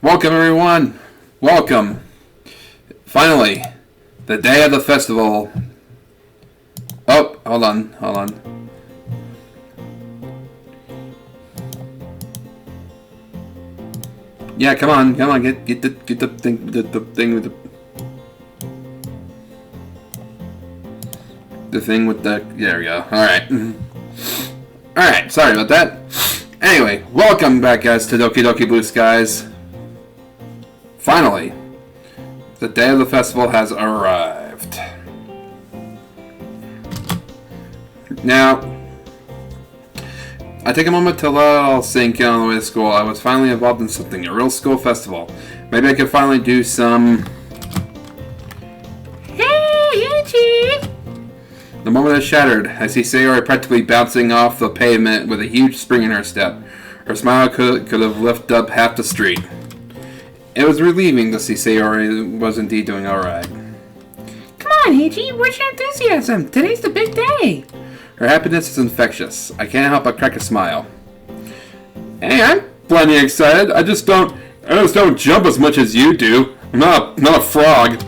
Welcome, everyone. Welcome. Finally, the day of the festival. Oh, hold on. Yeah, come on, get the thing with the thing with the. There we go. All right. Sorry about that. Anyway, welcome back, guys, to Doki Doki Blue Skies. Finally, the day of the festival has arrived. Now, I take a moment to let it all sink in on the way to school. I was finally involved in something, a real school festival. Maybe I could finally do some... Hey, Yuri! The moment is shattered. I see Sayori practically bouncing off the pavement with a huge spring in her step. Her smile could have lifted up half the street. It was relieving to see Sayori was indeed doing alright. Come on, Heiji, where's your enthusiasm? Today's the big day. Her happiness is infectious. I can't help but crack a smile. Hey, I'm plenty excited. I just don't jump as much as you do. I'm not a frog.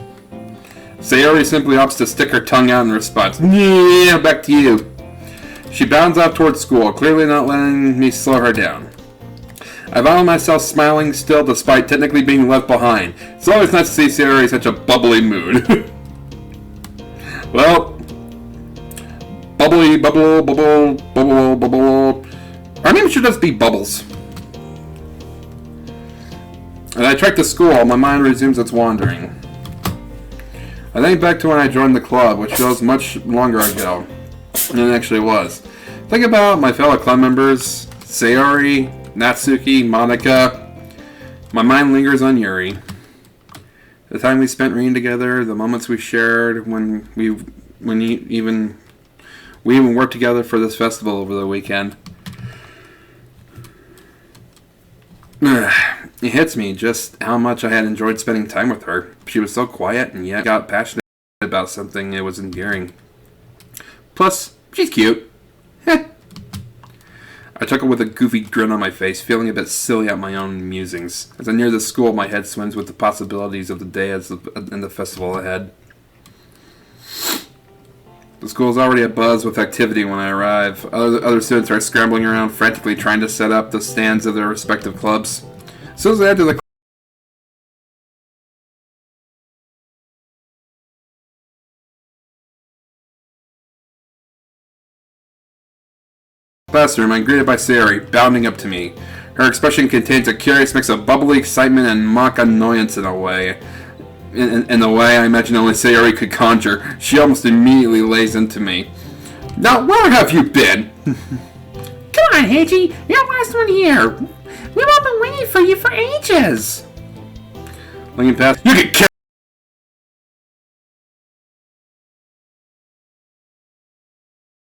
Sayori simply opts to stick her tongue out in response. Yeah, back to you. She bounds off towards school, clearly not letting me slow her down. I found myself smiling still despite technically being left behind. It's always nice to see Sayori in such a bubbly mood. Well, bubble. Our name should just be Bubbles. As I trek to school, my mind resumes its wandering. I think back to when I joined the club, which feels much longer ago than it actually was. Think about my fellow club members, Sayori, Natsuki, Monica. My mind lingers on Yuri. The time we spent reading together, the moments we shared when we even worked together for this festival over the weekend. It hits me just how much I had enjoyed spending time with her. She was so quiet and yet got passionate about something it was endearing. Plus, she's cute. I chuckle with a goofy grin on my face, feeling a bit silly at my own musings. As I near the school, my head swims with the possibilities of the day and the festival ahead. The school is already abuzz with activity when I arrive. Other students are scrambling around frantically trying to set up the stands of their respective clubs. As soon as I enter the classroom, I'm greeted by Sayori, bounding up to me. Her expression contains a curious mix of bubbly excitement and mock annoyance in a way. In the way I imagine only Sayori could conjure. She almost immediately lays into me. Now, where have you been? Come on, Heiji, you're the last one here. We've all been waiting for you for ages. Looking past, you can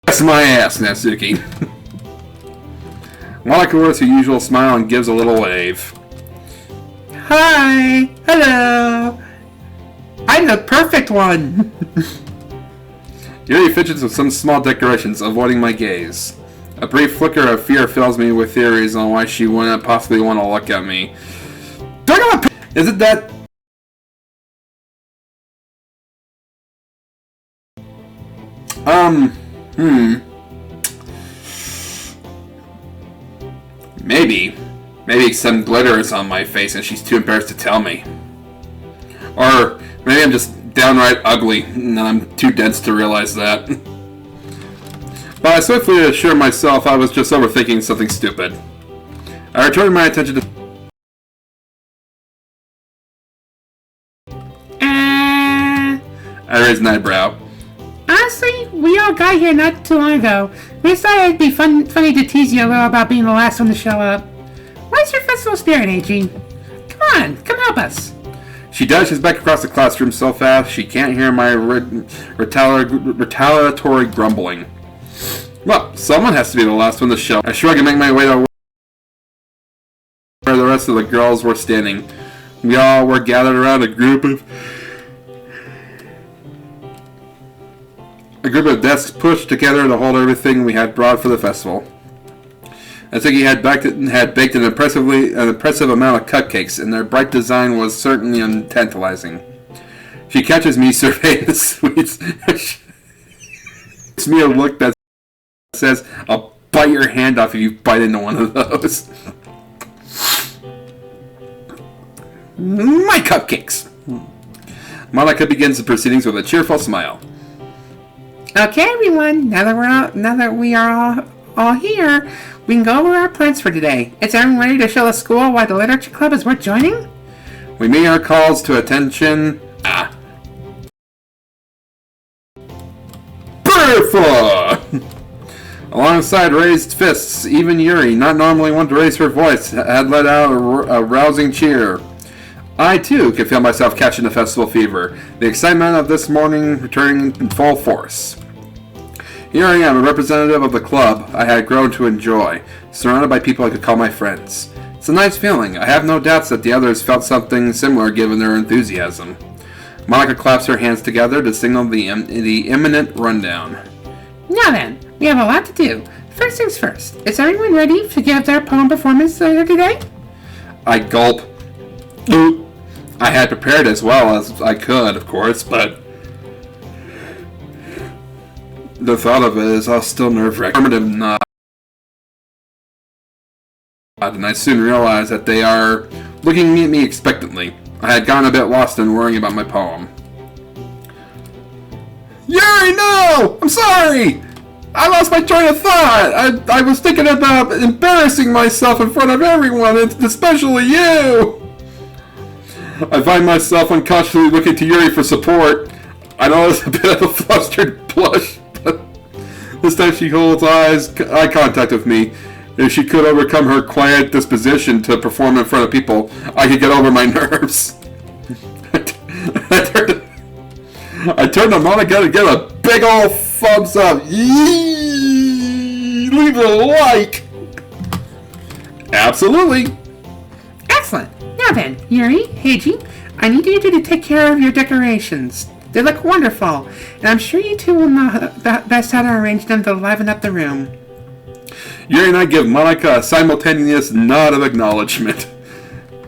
kiss my ass, Natsuki. Monica wears her usual smile and gives a little wave. Hi, hello. I'm the perfect one. Yuri fidgets with some small decorations, avoiding my gaze. A brief flicker of fear fills me with theories on why she wouldn't possibly want to look at me. Is it that... Maybe some glitter is on my face and she's too embarrassed to tell me. Or maybe I'm just downright ugly and I'm too dense to realize that. But I swiftly assured myself I was just overthinking something stupid. I returned my attention to... I raised an eyebrow. Honestly, we all got here not too long ago. We thought it'd be funny to tease you a little about being the last one to show up. What's your festival spirit, Heiji? Come on, come help us. She dashes back across the classroom so fast she can't hear my retaliatory grumbling. Well, someone has to be the last one to show. I shrug and make my way to where the rest of the girls were standing. We all were gathered around a group of desks pushed together to hold everything we had brought for the festival. Natsuki had baked an impressive amount of cupcakes, and their bright design was certainly tantalizing. She catches me surveying the sweets. Gives me a look that says, "I'll bite your hand off if you bite into one of those." My cupcakes! Monica begins the proceedings with a cheerful smile. Okay, everyone. Now that we are all here, we can go over our plans for today. Is everyone ready to show the school why the literature club is worth joining? We make our calls to attention. Bertha! Alongside raised fists, even Yuri, not normally one to raise her voice, had let out a rousing cheer. I, too, could feel myself catching the festival fever, the excitement of this morning returning in full force. Here I am, a representative of the club I had grown to enjoy, surrounded by people I could call my friends. It's a nice feeling. I have no doubts that the others felt something similar given their enthusiasm. Monica claps her hands together to signal the imminent rundown. Now then, we have a lot to do. First things first, is everyone ready to give their poem performance later today? I gulp. I had prepared as well as I could, of course, but the thought of it is still nerve-wracking. Affirmative nod, and I soon realized that they are looking at me expectantly. I had gotten a bit lost in worrying about my poem. Yuri, no! I'm sorry! I lost my train of thought! I was thinking about embarrassing myself in front of everyone, and especially you! I find myself unconsciously looking to Yuri for support. I notice a bit of a flustered blush, but this time she holds eye contact with me. If she could overcome her quiet disposition to perform in front of people, I could get over my nerves. I turned to Monica to get a big ol' thumbs up. Yee! Leave a like! Absolutely! Excellent! Now then, Yuri, Heiji, I need you two to take care of your decorations. They look wonderful, and I'm sure you two will know best how to arrange them to liven up the room. Yuri and I give Monica a simultaneous nod of acknowledgement.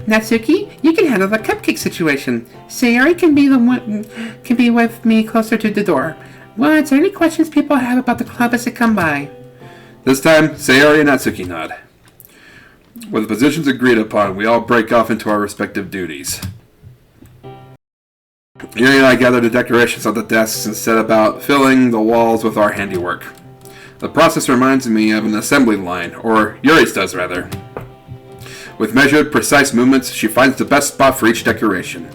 Natsuki, you can handle the cupcake situation. Sayori can be with me closer to the door. Well, answer any questions people have about the club as they come by. This time, Sayori and Natsuki nod. With the positions agreed upon, we all break off into our respective duties. Yuri and I gather the decorations on the desks and set about filling the walls with our handiwork. The process reminds me of an assembly line, or Yuri's does rather. With measured, precise movements, she finds the best spot for each decoration.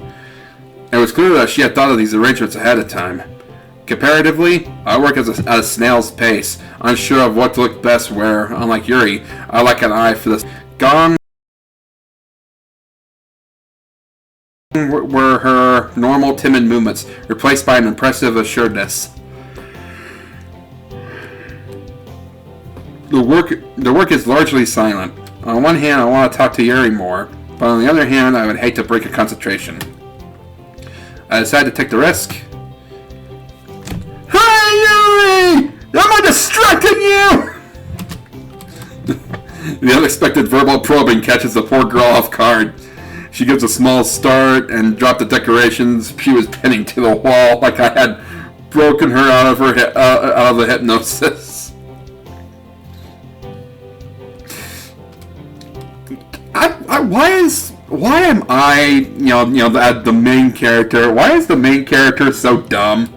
It was clear that she had thought of these arrangements ahead of time. Comparatively, I work at a snail's pace, unsure of what to look best where, unlike Yuri, I lack an eye for the gong were her normal timid movements, replaced by an impressive assuredness. The work is largely silent. On one hand, I want to talk to Yuri more, but on the other hand, I would hate to break a concentration. I decide to take the risk. Hey, Yuri! Am I distracting you? The unexpected verbal probing catches the poor girl off guard. She gives a small start and dropped the decorations she was pinning to the wall like I had broken her out of the hypnosis. Why am I, the main character? Why is the main character so dumb?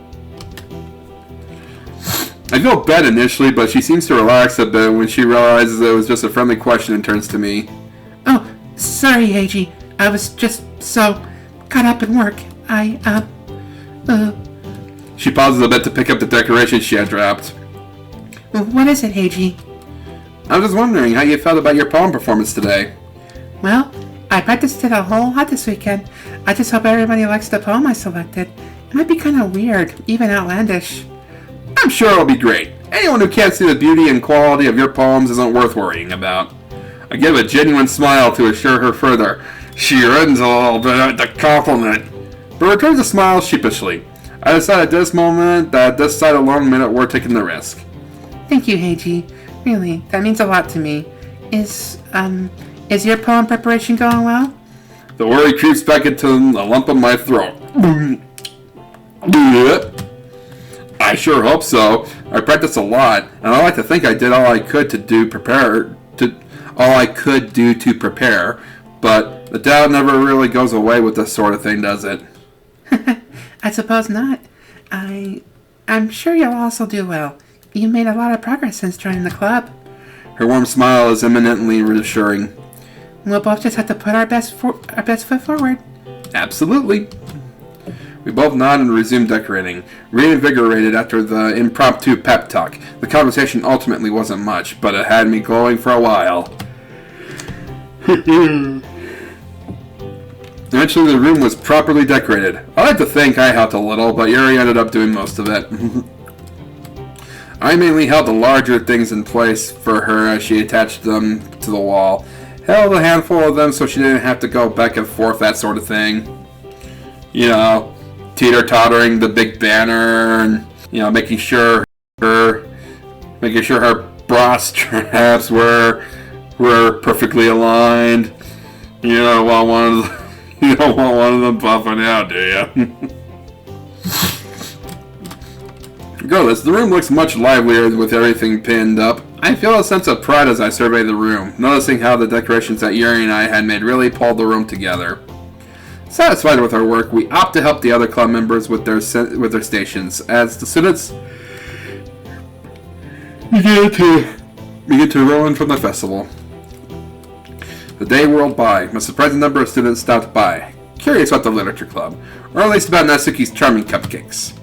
I feel bad initially, but she seems to relax a bit when she realizes it was just a friendly question and turns to me. Oh, sorry, Heiji. I was just so caught up in work. She pauses a bit to pick up the decorations she had dropped. What is it, Heiji? I was just wondering how you felt about your poem performance today. Well, I practiced it a whole lot this weekend. I just hope everybody likes the poem I selected. It might be kind of weird, even outlandish. I'm sure it'll be great. Anyone who can't see the beauty and quality of your poems isn't worth worrying about. I give a genuine smile to assure her further. She runs a little bit at the compliment, but returns a smile sheepishly. I decide at this moment that this side alone made it worth taking the risk. Thank you, Heiji. Really, that means a lot to me. Is your poem preparation going well? The worry creeps back into a lump in my throat. I sure hope so. I practice a lot, and I like to think I did all I could to prepare, but the doubt never really goes away with this sort of thing, does it? I suppose not. I'm sure you'll also do well. You made a lot of progress since joining the club. Her warm smile is eminently reassuring. We'll both just have to put our best foot forward. Absolutely. We both nod and resume decorating, reinvigorated after the impromptu pep talk. The conversation ultimately wasn't much, but it had me glowing for a while. Eventually the room was properly decorated. I like to think I helped a little, but Yuri ended up doing most of it. I mainly held the larger things in place for her as she attached them to the wall. Held a handful of them so she didn't have to go back and forth, that sort of thing. You know, teeter-tottering the big banner and, making sure her bra straps were perfectly aligned. You don't want one of them buffing out, do you? Regardless, the room looks much livelier with everything pinned up. I feel a sense of pride as I survey the room, noticing how the decorations that Yuri and I had made really pulled the room together. Satisfied with our work, we opt to help the other club members with their stations, as the students begin to roll in from the festival. The day whirled by. A surprising number of students stopped by, curious about the literature club, or at least about Natsuki's charming cupcakes.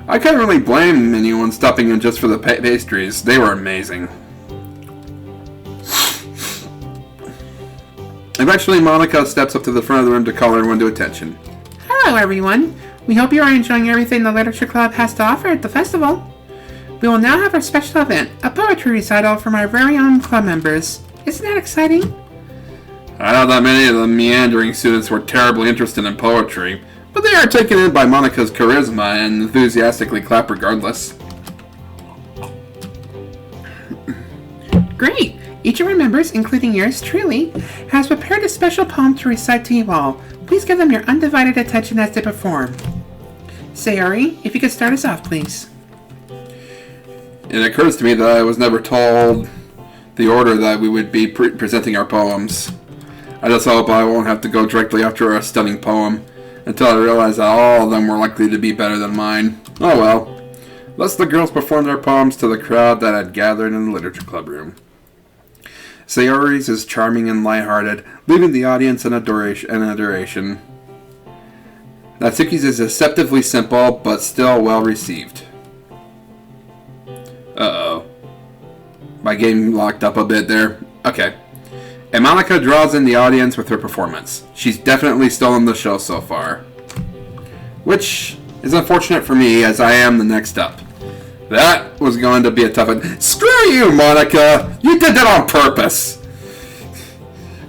I couldn't really blame anyone stopping in just for the pastries. They were amazing. Eventually, Monica steps up to the front of the room to call everyone to attention. Hello, everyone. We hope you are enjoying everything the Literature Club has to offer at the festival. We will now have our special event, a poetry recital from our very own club members. Isn't that exciting? I know that many of the meandering students were terribly interested in poetry, but they are taken in by Monica's charisma and enthusiastically clap regardless. Great! Each of our members, including yours truly, has prepared a special poem to recite to you all. Please give them your undivided attention as they perform. Sayori, if you could start us off, please. It occurs to me that I was never told the order that we would be presenting our poems. I just hope I won't have to go directly after a stunning poem, until I realize that all of them were likely to be better than mine. Oh well. Thus the girls performed their poems to the crowd that had gathered in the literature club room. Sayori's is charming and lighthearted, leaving the audience in adoration. Natsuki's is deceptively simple, but still well received. Uh-oh. My game locked up a bit there. Okay. And Monica draws in the audience with her performance. She's definitely stolen the show so far. Which is unfortunate for me, as I am the next up. That was going to be a tough one. Screw you, Monica! You did that on purpose!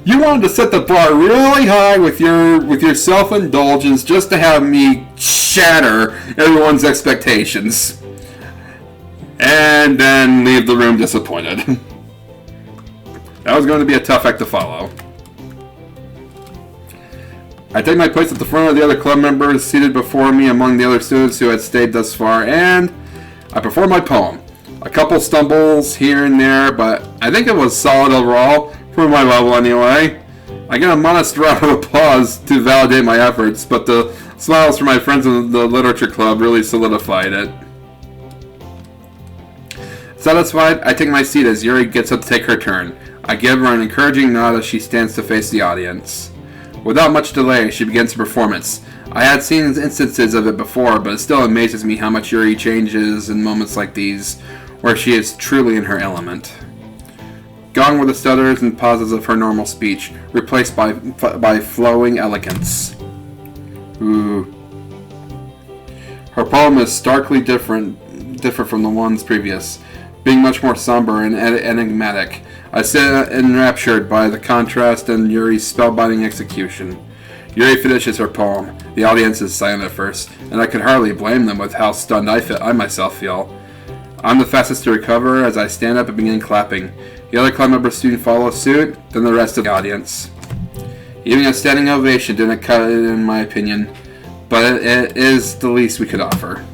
You wanted to set the bar really high with your self-indulgence just to have me shatter everyone's expectations. And then leave the room disappointed. That was going to be a tough act to follow. I take my place at the front of the other club members seated before me among the other students who had stayed thus far, and I perform my poem. A couple stumbles here and there, but I think it was solid overall, for my level anyway. I get a modest round of applause to validate my efforts, but the smiles from my friends in the literature club really solidified it. Satisfied, I take my seat as Yuri gets up to take her turn. I give her an encouraging nod as she stands to face the audience. Without much delay, she begins her performance. I had seen instances of it before, but it still amazes me how much Yuri changes in moments like these, where she is truly in her element. Gone were the stutters and pauses of her normal speech, replaced by flowing elegance. Ooh. Her poem is starkly different from the ones previous, being much more somber and enigmatic. I sit enraptured by the contrast and Yuri's spellbinding execution. Yuri finishes her poem. The audience is silent at first, and I could hardly blame them with how stunned I myself feel. I'm the fastest to recover as I stand up and begin clapping. The other club members soon follow suit, then the rest of the audience. Even a standing ovation didn't cut it in my opinion, but it is the least we could offer.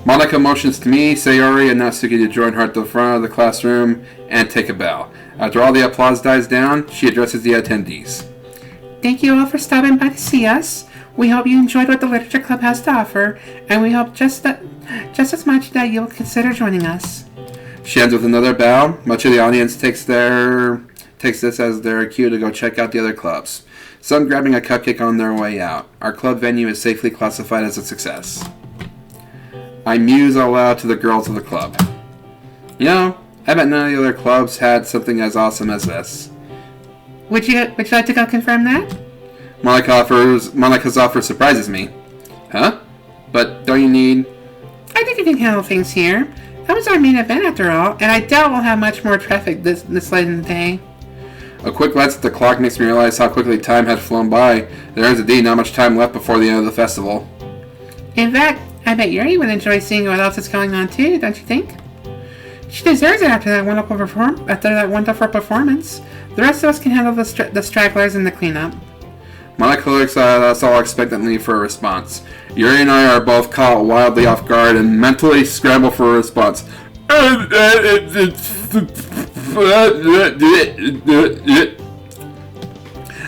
Monica motions to me, Sayori, and Natsuki to join her at the front of the classroom and take a bow. After all the applause dies down, she addresses the attendees. Thank you all for stopping by to see us. We hope you enjoyed what the Literature Club has to offer, and we hope just as much that you'll consider joining us. She ends with another bow. Much of the audience takes this as their cue to go check out the other clubs. Some grabbing a cupcake on their way out. Our club venue is safely classified as a success. I muse aloud to the girls of the club. You know, I bet none of the other clubs had something as awesome as this. Would you like to go confirm that? Monica's offer surprises me. Huh? But don't you need... I think you can handle things here. That was our main event after all, and I doubt we'll have much more traffic this late in the day. A quick glance at the clock makes me realize how quickly time had flown by. There is indeed not much time left before the end of the festival. In fact, I bet Yuri would enjoy seeing what else is going on too, don't you think? She deserves it after that wonderful performance. The rest of us can handle the stragglers and the cleanup. Monica looks at us all expectantly for a response. Yuri and I are both caught wildly off guard and mentally scramble for a response.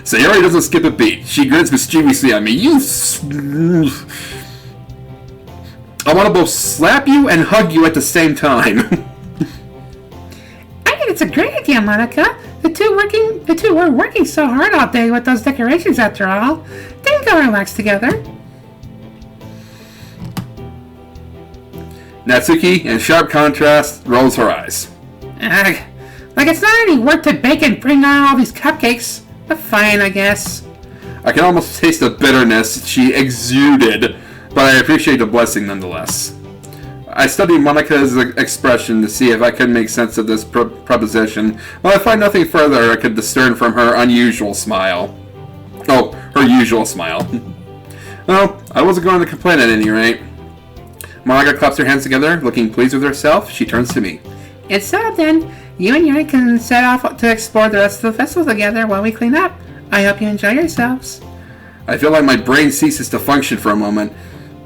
Sayori doesn't skip a beat. She grins mischievously at me. I want to both slap you and hug you at the same time. I think it's a great idea, Monica. The two were working so hard all day with those decorations after all. They can go relax together. Natsuki, in sharp contrast, rolls her eyes. Like it's not any work to bake and bring on all these cupcakes. But fine, I guess. I can almost taste the bitterness she exuded, but I appreciate the blessing nonetheless. I studied Monica's expression to see if I could make sense of this proposition, but I find nothing further I could discern from her unusual smile. Oh, her usual smile. Well, I wasn't going to complain at any rate. Monica claps her hands together, looking pleased with herself. She turns to me. It's settled then. You and Yuri can set off to explore the rest of the festival together while we clean up. I hope you enjoy yourselves. I feel like my brain ceases to function for a moment.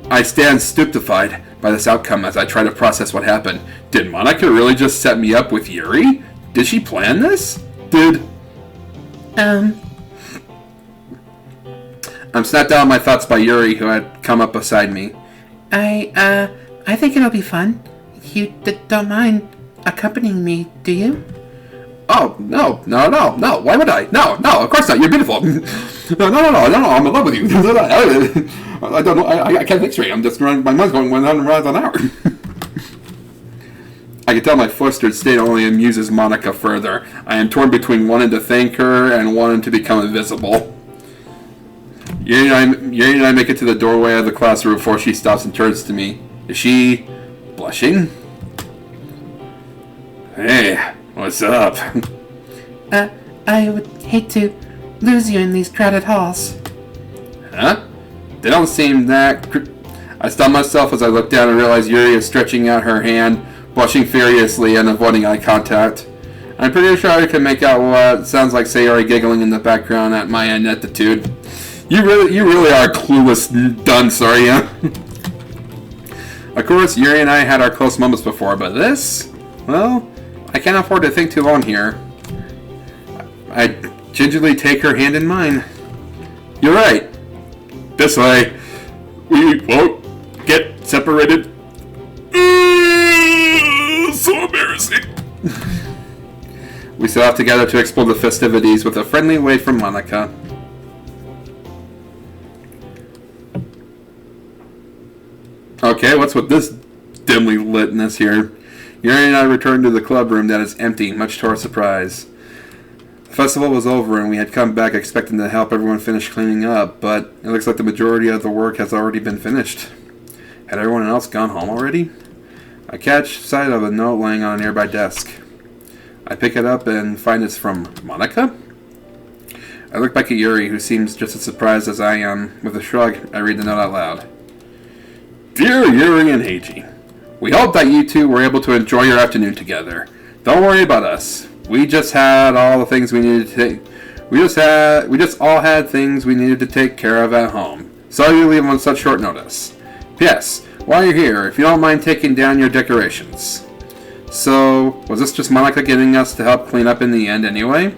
I stand stupefied by this outcome as I try to process what happened. Did Monica really just set me up with Yuri? Did she plan this? I'm snapped out of my thoughts by Yuri, who had come up beside me. I think it'll be fun. You don't mind accompanying me, do you? Oh, no. Why would I? No, of course not. You're beautiful. No, I'm in love with you. I don't know. I can't think straight. I'm just running. My mind's going 100 miles an hour. I can tell my flustered state only amuses Monica further. I am torn between wanting to thank her and wanting to become invisible. Yuri and I make it to the doorway of the classroom before she stops and turns to me. Is she blushing? Hey, what's up? I would hate to lose you in these crowded halls. Huh? They don't seem that... I stop myself as I look down and realize Yuri is stretching out her hand, blushing furiously and avoiding eye contact. I'm pretty sure I can make out what sounds like Sayori giggling in the background at my ineptitude. You really are a clueless dunce, are you? Of course, Yuri and I had our close moments before, but this? Well, I can't afford to think too long here. I gingerly take her hand in mine. You're right. This way, we won't get separated. So embarrassing. We set off together to explore the festivities with a friendly wave from Monica. Okay, what's with this dimly litness here? Yuri and I returned to the club room that is empty, much to our surprise. The festival was over and we had come back expecting to help everyone finish cleaning up, but it looks like the majority of the work has already been finished. Had everyone else gone home already? I catch sight of a note laying on a nearby desk. I pick it up and find it's from Monica? I look back at Yuri, who seems just as surprised as I am. With a shrug, I read the note out loud. Dear Yuri and Heiji, We hope that you two were able to enjoy your afternoon together. Don't worry about us. We just had all the things we needed to take. We just all had things we needed to take care of at home. Sorry to leave on such short notice. P.S. While you're here, if you don't mind taking down your decorations. So, was this just Monica getting us to help clean up in the end anyway?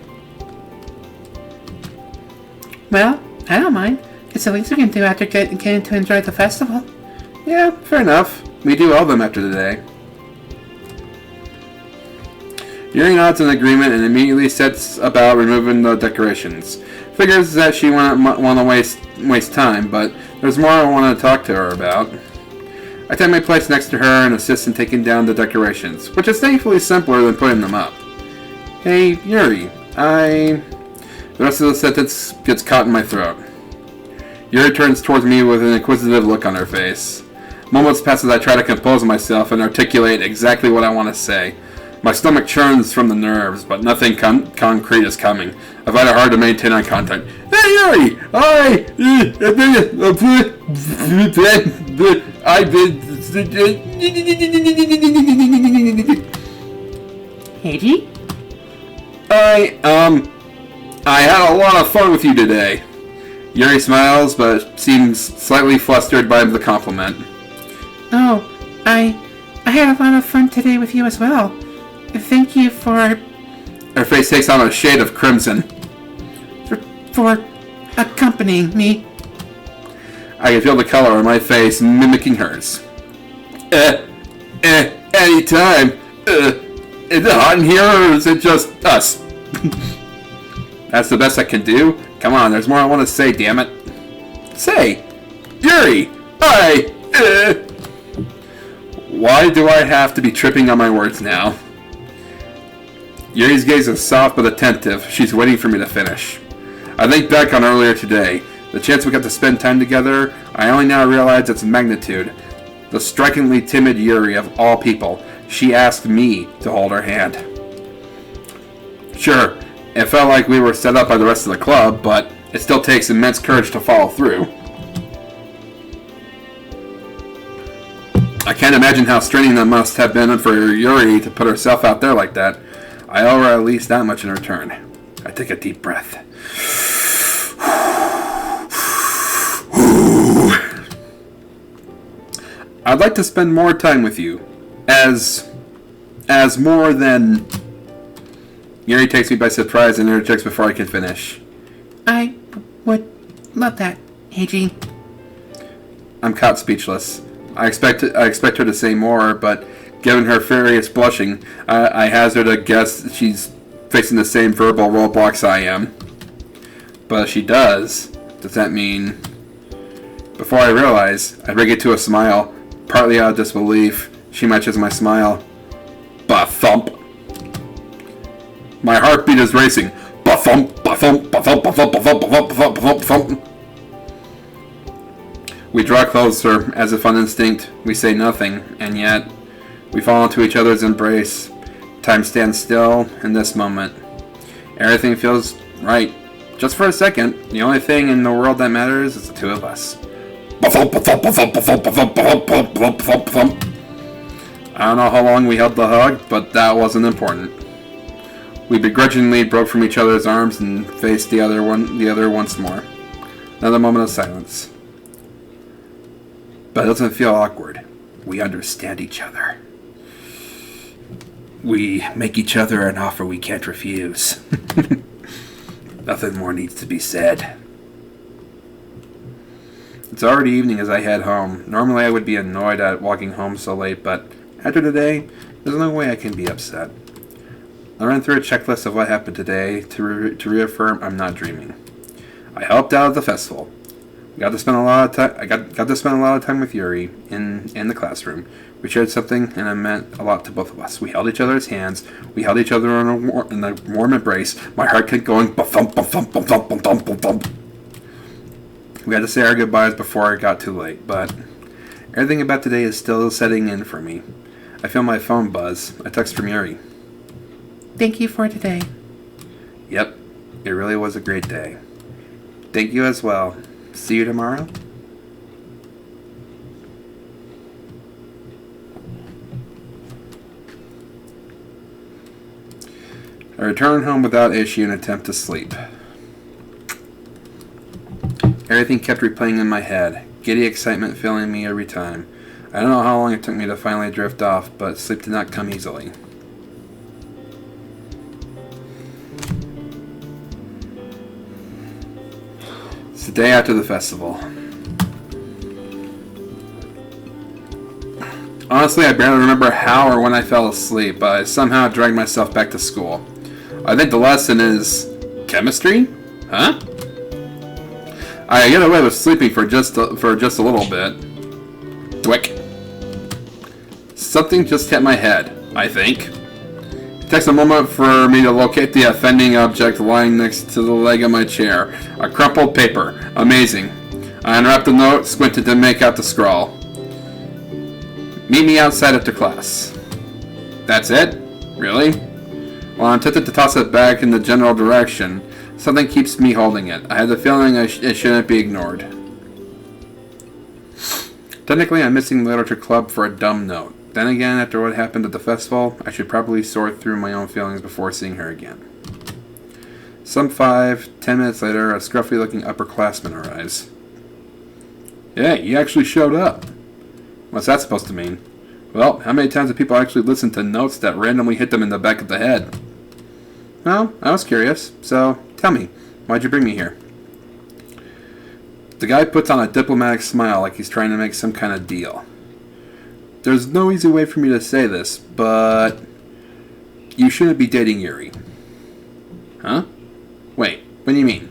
Well, I don't mind. It's the least we can do after getting to enjoy the festival. Yeah, fair enough. We do owe them after today. Yuri nods in agreement and immediately sets about removing the decorations. Figures that she wouldn't want to waste time, but there's more I want to talk to her about. I take my place next to her and assist in taking down the decorations, which is thankfully simpler than putting them up. Hey, Yuri, The rest of the sentence gets caught in my throat. Yuri turns towards me with an inquisitive look on her face. Moments pass as I try to compose myself and articulate exactly what I want to say. My stomach churns from the nerves, but nothing concrete is coming. I find it hard to maintain eye contact. Hey, Yuri! Heiji? I had a lot of fun with you today. Yuri smiles, but seems slightly flustered by the compliment. Oh, I had a lot of fun today with you as well. Thank you for... Her face takes on a shade of crimson. For accompanying me. I can feel the color on my face mimicking hers. Anytime. Is it hot in here or is it just us? That's the best I can do? Come on, there's more I want to say, damn it. Say! Yuri! Why do I have to be tripping on my words now? Yuri's gaze is soft but attentive. She's waiting for me to finish. I think back on earlier today. The chance we got to spend time together, I only now realize its magnitude. The strikingly timid Yuri of all people. She asked me to hold her hand. Sure, it felt like we were set up by the rest of the club, but it still takes immense courage to follow through. I can't imagine how straining that must have been for Yuri to put herself out there like that. I owe her at least that much in return. I take a deep breath. I'd like to spend more time with you. As more than... Yuri takes me by surprise and interjects before I can finish. I would love that, Heiji. I'm caught speechless. I expect her to say more, but given her furious blushing, I hazard a guess that she's facing the same verbal roadblocks I am. But if she does that mean... Before I realize, I break into a smile, partly out of disbelief. She matches my smile. Ba-thump. My heartbeat is racing. Ba-thump, ba-thump, ba-thump, ba-thump, ba-thump, ba-thump, ba-thump, ba-thump, ba-thump. We draw closer, as if on instinct. We say nothing, and yet we fall into each other's embrace. Time stands still in this moment. Everything feels right. Just for a second, the only thing in the world that matters is the two of us. I don't know how long we held the hug, but that wasn't important. We begrudgingly broke from each other's arms and faced the other once more. Another moment of silence. But it doesn't feel awkward. We understand each other. We make each other an offer we can't refuse. Nothing more needs to be said. It's already evening as I head home. Normally I would be annoyed at walking home so late, but after today, there's no way I can be upset. I ran through a checklist of what happened today to reaffirm I'm not dreaming. I helped out at the festival. I got to spend a lot of time with Yuri in the classroom. We shared something, and it meant a lot to both of us. We held each other's hands. We held each other in a warm embrace. My heart kept going ba-thump, ba-thump, ba-thump, ba-thump, ba-thump. We had to say our goodbyes before it got too late, but everything about today is still setting in for me. I feel my phone buzz. A text from Yuri. Thank you for today. Yep, it really was a great day. Thank you as well. See you tomorrow. I returned home without issue and attempt to sleep. Everything kept replaying in my head, giddy excitement filling me every time. I don't know how long it took me to finally drift off, but sleep did not come easily. It's the day after the festival. Honestly, I barely remember how or when I fell asleep, but I somehow dragged myself back to school. I think the lesson is chemistry? Huh? I get away with sleeping for just a little bit. Thwick. Something just hit my head, I think. It takes a moment for me to locate the offending object lying next to the leg of my chair. A crumpled paper. Amazing. I unwrapped the note, squinted to make out the scrawl. Meet me outside after class. That's it? Really? Well, I'm tempted to toss it back in the general direction. Something keeps me holding it. I have the feeling it shouldn't be ignored. Technically, I'm missing the literature club for a dumb note. Then again, after what happened at the festival, I should probably sort through my own feelings before seeing her again. Some 5-10 minutes later, a scruffy-looking upperclassman arrives. Hey, you actually showed up. What's that supposed to mean? Well, how many times have people actually listened to notes that randomly hit them in the back of the head? Well, I was curious, so tell me, why'd you bring me here? The guy puts on a diplomatic smile like he's trying to make some kind of deal. There's no easy way for me to say this, but you shouldn't be dating Yuri. Huh? Wait, what do you mean?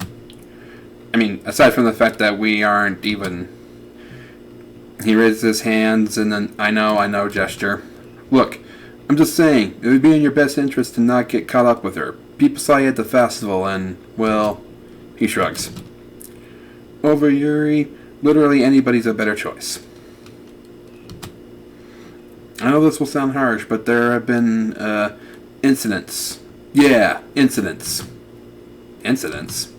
I mean, aside from the fact that we aren't even... He raises his hands in an I know gesture. Look, I'm just saying, it would be in your best interest to not get caught up with her. People saw you at the festival and, well, he shrugs. Over Yuri, literally anybody's a better choice. I know this will sound harsh, but there have been, incidents. Yeah, incidents. Incidents?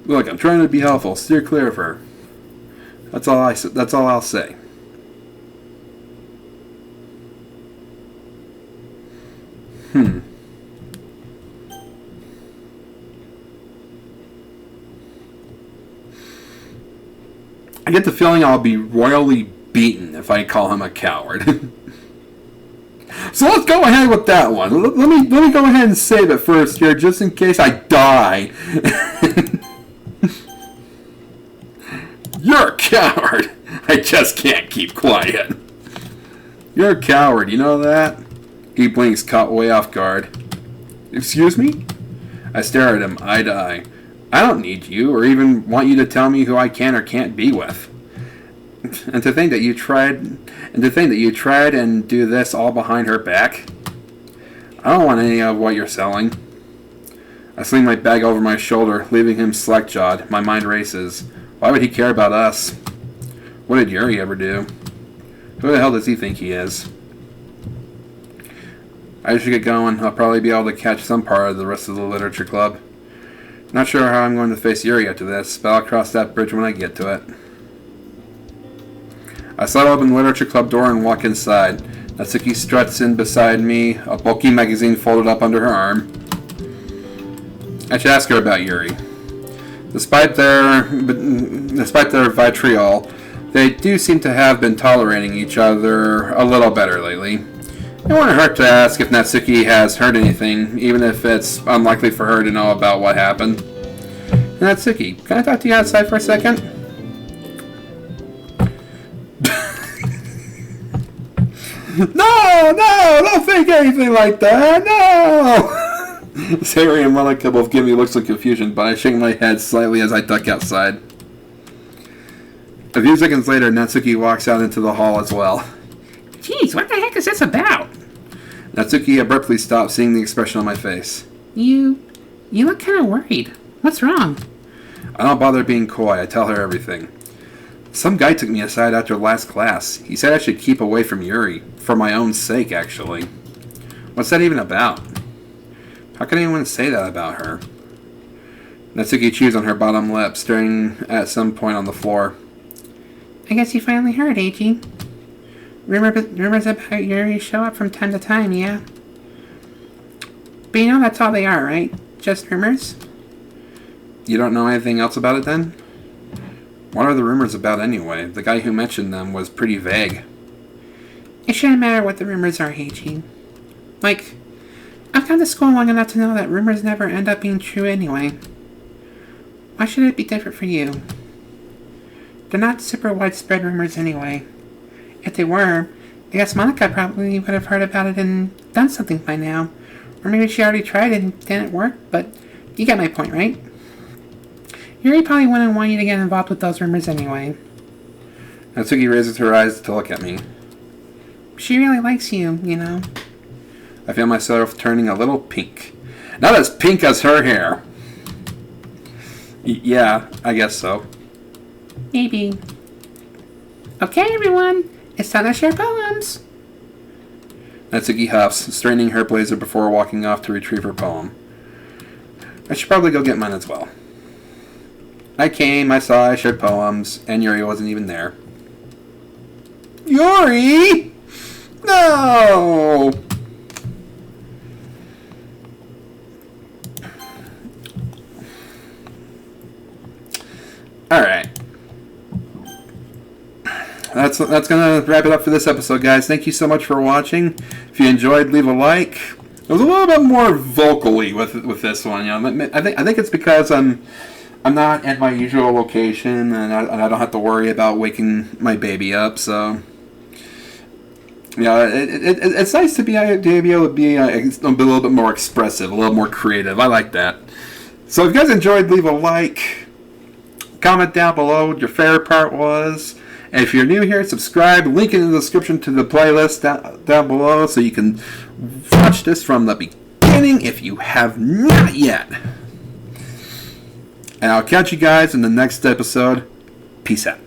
Look, I'm trying to be helpful. Steer clear of her. That's all I'll say. I get the feeling I'll be royally beaten if I call him a coward. So let's go ahead with that one. Let me go ahead and save it first here, just in case I die. You're a coward. I just can't keep quiet. You're a coward, you know that? He blinks, caught way off guard. Excuse me? I stare at him, eye to eye. I don't need you, or even want you to tell me who I can or can't be with. And to think that you tried and do this all behind her back? I don't want any of what you're selling. I sling my bag over my shoulder, leaving him slack-jawed. My mind races. Why would he care about us? What did Yuri ever do? Who the hell does he think he is? I should get going. I'll probably be able to catch some part of the rest of the literature club. Not sure how I'm going to face Yuri after this, but I'll cross that bridge when I get to it. I slide open the literature club door and walk inside. Natsuki struts in beside me, a bulky magazine folded up under her arm. I should ask her about Yuri. Despite their vitriol, they do seem to have been tolerating each other a little better lately. It wouldn't hurt to ask if Natsuki has heard anything, even if it's unlikely for her to know about what happened. Natsuki, can I talk to you outside for a second? No, don't think anything like that, no! Sayori and Monica both give me looks of confusion, but I shake my head slightly as I duck outside. A few seconds later, Natsuki walks out into the hall as well. Jeez, what the heck is this about? Natsuki abruptly stops, seeing the expression on my face. You look kind of worried. What's wrong? I don't bother being coy. I tell her everything. Some guy took me aside after last class. He said I should keep away from Yuri. For my own sake, actually. What's that even about? How can anyone say that about her? Natsuki chews on her bottom lip, staring at some point on the floor. I guess you finally heard, Eiji. Rumors about Yuri show up from time to time, yeah? But you know that's all they are, right? Just rumors? You don't know anything else about it then? What are the rumors about anyway? The guy who mentioned them was pretty vague. It shouldn't matter what the rumors are, Heiji. Like, I've gone to school long enough to know that rumors never end up being true anyway. Why should it be different for you? They're not super widespread rumors anyway. If they were, I guess Monica probably would have heard about it and done something by now. Or maybe she already tried it and didn't work, but you get my point, right? Yuri probably wouldn't want you to get involved with those rumors anyway. Natsuki raises her eyes to look at me. She really likes you, you know. I feel myself turning a little pink. Not as pink as her hair. Yeah, I guess so. Maybe. Okay, everyone. It's time to share poems. Natsuki huffs, straightening her blazer before walking off to retrieve her poem. I should probably go get mine as well. I came, I saw, I shared poems, and Yuri wasn't even there. Yuri! No! Alright. That's gonna wrap it up for this episode, guys. Thank you so much for watching. If you enjoyed, leave a like. It was a little bit more vocally with this one. You know, I think it's because I'm not at my usual location, and I don't have to worry about waking my baby up. So, yeah, it's nice to be able to be a little bit more expressive, a little more creative. I like that. So, if you guys enjoyed, leave a like. Comment down below what your favorite part was. And if you're new here, subscribe. Link in the description to the playlist down below so you can watch this from the beginning if you have not yet. And I'll catch you guys in the next episode. Peace out.